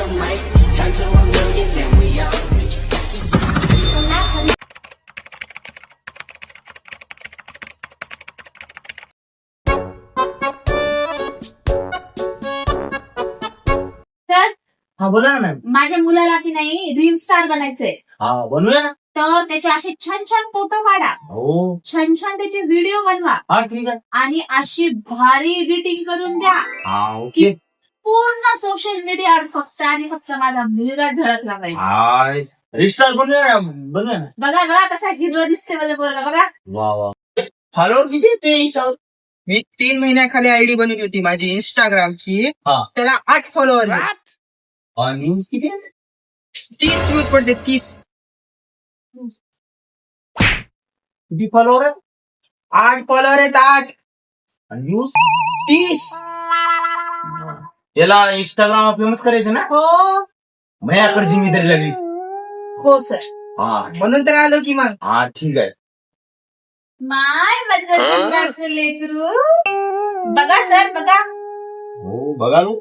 the mic, turn to a million, then we all rich. तर हा बोला ना मॅम. माझ्या मुलाला की नाही रील स्टार बनायचंय, हा बनवूया ना. तर त्याचे असे छान छान फोटो काढा, हो छान छान त्याचे व्हिडिओ बनवा हा ठीक आहे. आणि अशी भारी एडिटिंग करून द्या हा ओके. पूर्ण सोशल मीडियावर फक्त आणि फक्त माझा मुलगा झळकला पाहिजे. हाय रिस्टार बनवूया ना. बनवूया ना. बघा बघा कसा हिरो दिसते मला पोरगा बघा. वा वा. फॉलोअर किती येते इंस्टावर? मी 3 महिन्याखाली आयडी बनवली होती माझी इंस्टाग्रामची. हा. त्याला 8 फॉलोअर न्यूज किती आहे? 30 व्ह्यूज पडते 30. किती फॉलोअर आहे? 8 फॉलोअर आहेत 8. न्यूज 30. याला इंस्टाग्राम फेमस करायचं ना. हो माझ्याकडे जिम्मेदारी लागली. हो सर. हा म्हणून तर आलो की मग. हा ठीक आहे. माय माझं गंगाचं लेकरू. बघा सर बघा. हो बघा लो.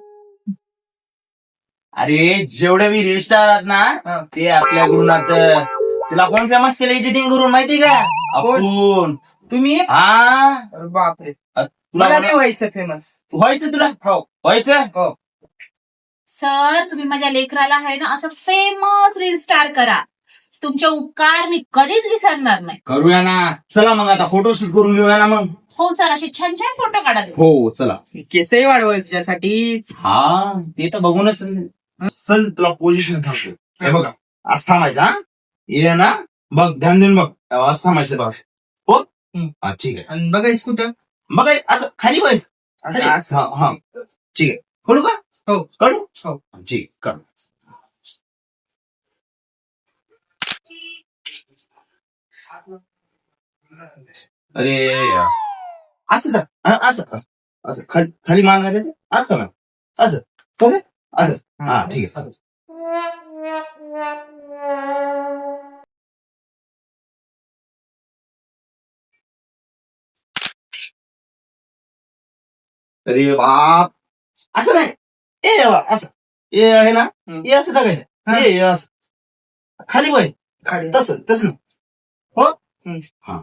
अरे जेवढे बी रिस्टार आहेत ना ते आपल्याकडून आता तिला कोण फेमस केलं एडिटिंग करून माहिती का? आपण. तुम्ही हा बापरे, तुला मला नाही व्हायचं फेमस. व्हायचं तुला? हो व्हायचं. हो. सर तुम्ही माझ्या लेकराला आहे ना असं फेमस रील स्टार करा. तुमचे उपकार मी कधीच विसरणार नाही. करूया ना. चला मग आता फोटोशूट करून घेऊया ना मग. हो सर असे छान छान फोटो काढा. हो चला. केसही वाढवायचं त्यासाठीच. हा ते तर बघूनच. चल तुला पोझिशन सांगतो. हे बघा आज थांबायचं. हा ये ना बघ ध्यान देऊन बघ. आज थांबायचं बघ. हो हा ठीक आहे. आणि बघायचं कुठं? बघ असं खाली व्हायचं. अच्छा, असं. हा हा ठीक आहे. करू का? हो करू. हो. ठीक कर. अरे यार. असं का? हा, असं असं खाली मान घालायचं. असं का असं ओके असं. हा ठीक आहे. अरे बाप असं नाही. ए असं ए आहे ना. हे असं टाकायचं. हे असं खाली वय खाली. तसं तसं ना. हो हा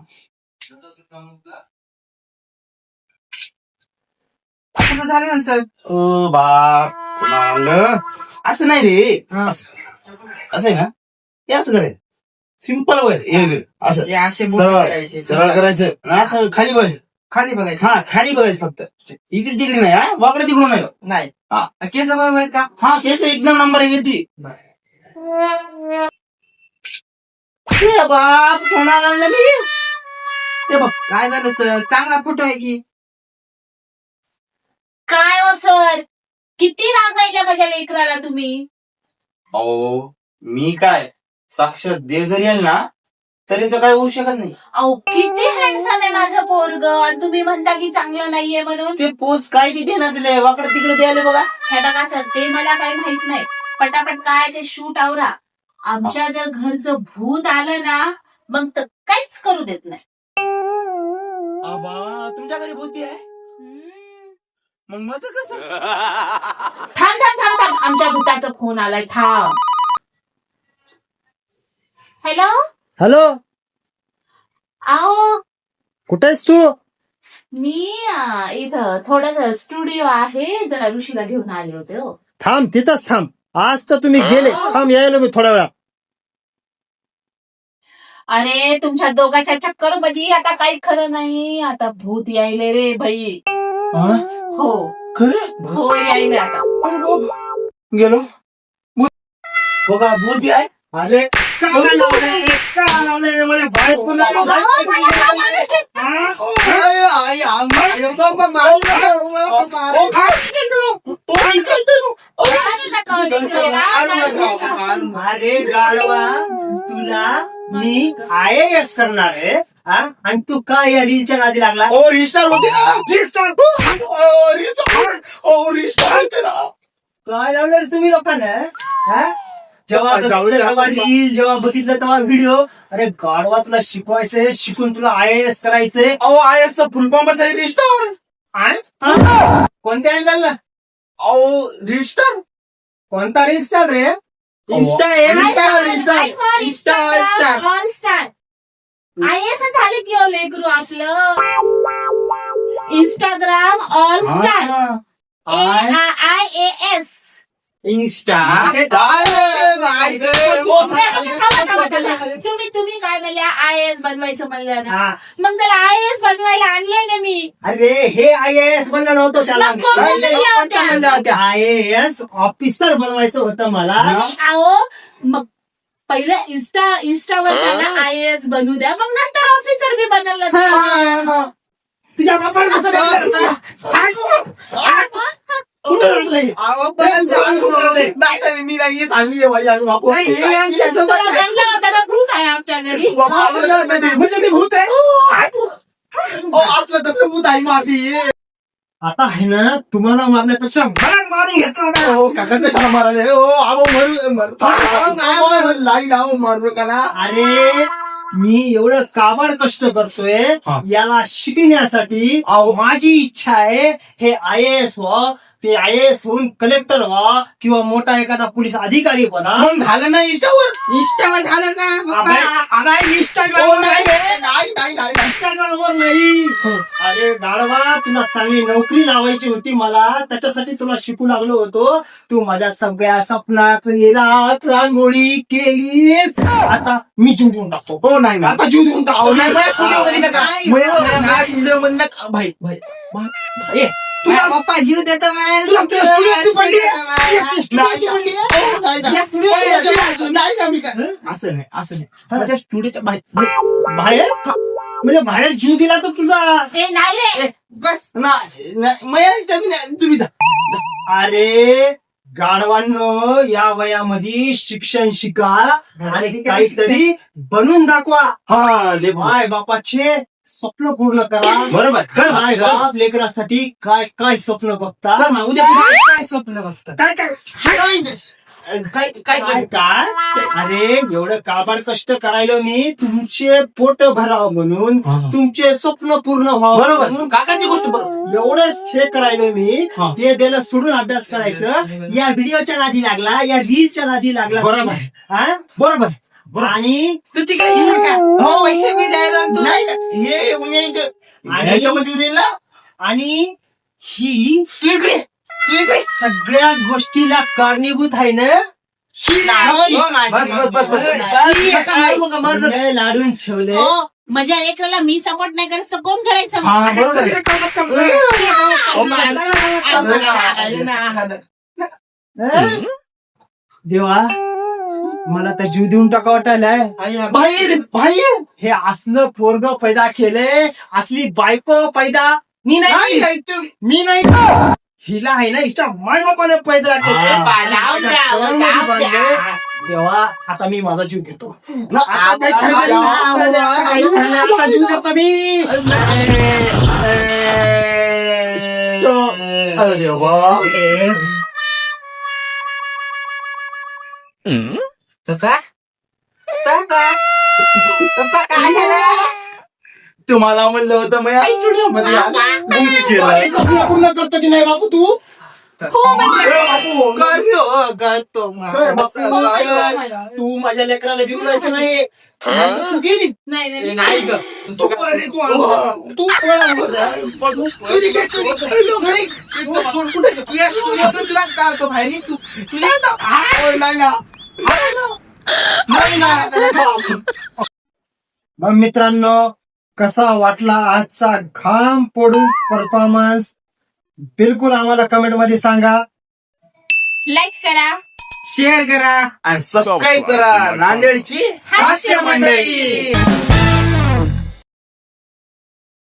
असं झालं ना सर. ओ बाप पुन्हा आणलं. असं नाही रे. असं असं आहे ना. हे असं करायचं. सिम्पल वय असं हे असे बोट सरळ करायचे. सरळ करायचं आणि असं खाली बघायचं. खाली बघायचं. हा खाली बघायचं फक्त. इकडे तिकडे नाही. हा वाकडे तिकडून नाही. नाही. हा. केस बरोबर आहेत का? हा केस एकदम नंबर आहे तुझी. बाप पुन्हा आणलं मी. ते बघ काय झालं सर, चांगला फोटो आहे की. काय हो सर किती रागायला माझ्या लेकराला तुम्ही. अहो मी काय साक्षात देव जरी आल ना तरी तर काय होऊ शकत नाही. अहो किती हँडसम आहे माझं पोरग आणि तुम्ही म्हणता की चांगलं नाहीये म्हणून. ते पोच काय बी देण्याचं वाकडे तिकडे द्यायला बघा. हे बघा सर ते मला काही माहित नाही. पटापट काय ते शूट आवरा. आमच्या जर घरचं भूत आलं ना मग तर काहीच करू देत नाही. आबा तुमच्या घरी भूत बी आहे. मग माझं कसं? थांब थांब थांब थांब आमच्या भूताचा फोन आलाय थांब. हॅलो हॅलो, आओ कुठेस तू? मी इथं थोडस स्टुडिओ आहे जरा ऋषीला घेऊन आले होते. हो थांब तिथंच थांब. आज तर तुम्ही गेले. थांब यायलो मी थोड्या वेळा. अरे तुमच्या दोघांच्या चक्कर मध्ये आता काही खरं नाही. आता भूत यायले रे भाई. हो खरं हो यायले आता. अरे बाप गेलो. भूत हो का? भूत बी आहे. अरे काय लावलंय मला बायको अरे गाडवा, तुला मी IAS करणार आहे आणि तू काय या रीलच्या नादी लागला? ओ रिस्टार होते ना. रिस्टार होते ना. काय लावलं तुम्ही लोकांना? जेव्हा रील जेव्हा बघितलं तेव्हा व्हिडिओ. अरे गाडवा, तुला शिकवायचंय, शिकून तुला IAS करायचंय. अहो IAS चा फुल फॉर्मच आहे रिस्टार. कोणत्या अँगलला? अहो रिस्टार कोणता रिस्टार रे? इंस्टा ऑल स्टार IAS झाले की ओ लेकरू आपलं. Instagram all star AIAS. Insta तुम्ही काय म्हणल्या IAS बनवायचं म्हणलं ना, हा. मग त्याला IAS बनवायला आणलंय ना मी. अरे हे IAS बनलं नव्हतं त्याला. नको म्हणल्या होत्या. IAS ऑफिसर बनवायचं होतं मला. आणि अहो मग पहिलं इंस्टावर त्याला IAS बनवू द्या, मग नंतर ऑफिसर बी बनवलं. तुझ्या बापाला कसं बनलं? कुठं बनलंय? मी नाही चांगली आहे माझी बापू तुम्हाला बनला होता ना, भूत आहे आमच्या घरी. म्हणजे मी भूत आहे. असलं तर भूत आहे मारली. आता आहे ना, तुम्हाला मारण्यापेक्षा मलाच मारून घेतला ना. हो काका कशाला मारायला हो आबो मारू मारू का ना. अरे मी एवढं काबाड कष्ट करतोय हा. याला शिकण्यासाठी. माझी इच्छा आहे हे IAS व्हा, ते IAS होऊन कलेक्टर व्हा किंवा मोठा एखादा पोलीस अधिकारी बना. मग झालं ना इंस्टावर झालं ना इंस्टाग्राम नाही इंस्टाग्रामवर नाही. अरे गाढवा, तुला चांगली नोकरी लावायची होती मला, त्याच्यासाठी तुला शिकू लागलो होतो. तू माझ्या सगळ्या स्वप्नाचं रात रांगोळी केलीस. आता मी जीव देऊन टाकतो. हो नाही आता जीव देऊन टाकतो. व्हिडिओ मध्ये नका भाई भाई ए, पप्पा जीव देतो तुला तुझ्या स्टुडिओची पडली आहे? स्टुडिओची पडली आहे? असं नाही माझ्या स्टुडिओच्या बाहेर म्हणजे बाहेर जीव दिला तर तुझा. ए नाही रे, बस तुम्ही जा. अरे गाढवांनो, या वयामध्ये शिक्षण शिका आणि काहीतरी बनून दाखवा. हा ले माय बापाचे स्वप्न पूर्ण करा. बरोबर कर माय बाप लेकरासाठी काय काय स्वप्न बघता. उद्या काय स्वप्न बघतात काय काय काय काय काय अरे एवढं काबाड कष्ट करायला मी तुमचे पोट भरावं म्हणून, हा. तुमचे स्वप्न पूर्ण व्हावं बरोबर म्हणून, काकाची गोष्ट बरोबर. एवढंच हे करायला मी. हा. ते देणं सोडून अभ्यास करायचं. या व्हिडिओच्या नादी लागला, या रीलच्या नादी लागला. बरोबर. हा? बरोबर आणि तर तिकडे येईल का? हो पैसे मी द्यायला आणतो. नाही ना. हे म्हणजे आणि- ह्याच्यामध्ये देईल ना आणि ही तू इकडे सगळ्या गोष्टीला कारणीभूत आहे ना. लय लाडून ठेवले. हो माझ्या लेकराला मी सपोर्ट नाही करत तर कोण करायचं मग? हा बरोबर हं? देवा, मला तर जीव देऊन टाका वाटायलाय. बाहेर हे असलं पोरग पैदा केले, असली बायको पैदा मी नाही मी नाही. हिला आहे ना, हिच्या माय बापाने पैदा केले. जाऊ द्या. देवा, आता मी माझा जीव घेतो. आता काय ठरवायचं? आता जीव देतो मी. अरे देवा. तुम्हाला म्हणलं होतं मी स्टुडिओ मध्ये गुंगी केलाय. पूर्ण करतो की नाही बापू तू? करतो कर बापू. तू माझ्या लेकराला बिघडायचं नाही. तू गेली. नाही नाही ग तू अरे तू आला. तू तुला काढतो बाहेर तू मग मित्रांनो, कसा वाटला आजचा घाम पडू परफॉर्मन्स? बिलकुल आम्हाला कमेंट मध्ये सांगा. लाईक करा, शेअर करा आणि सबस्क्राईब करा नांदेडची हास्य मंडळी.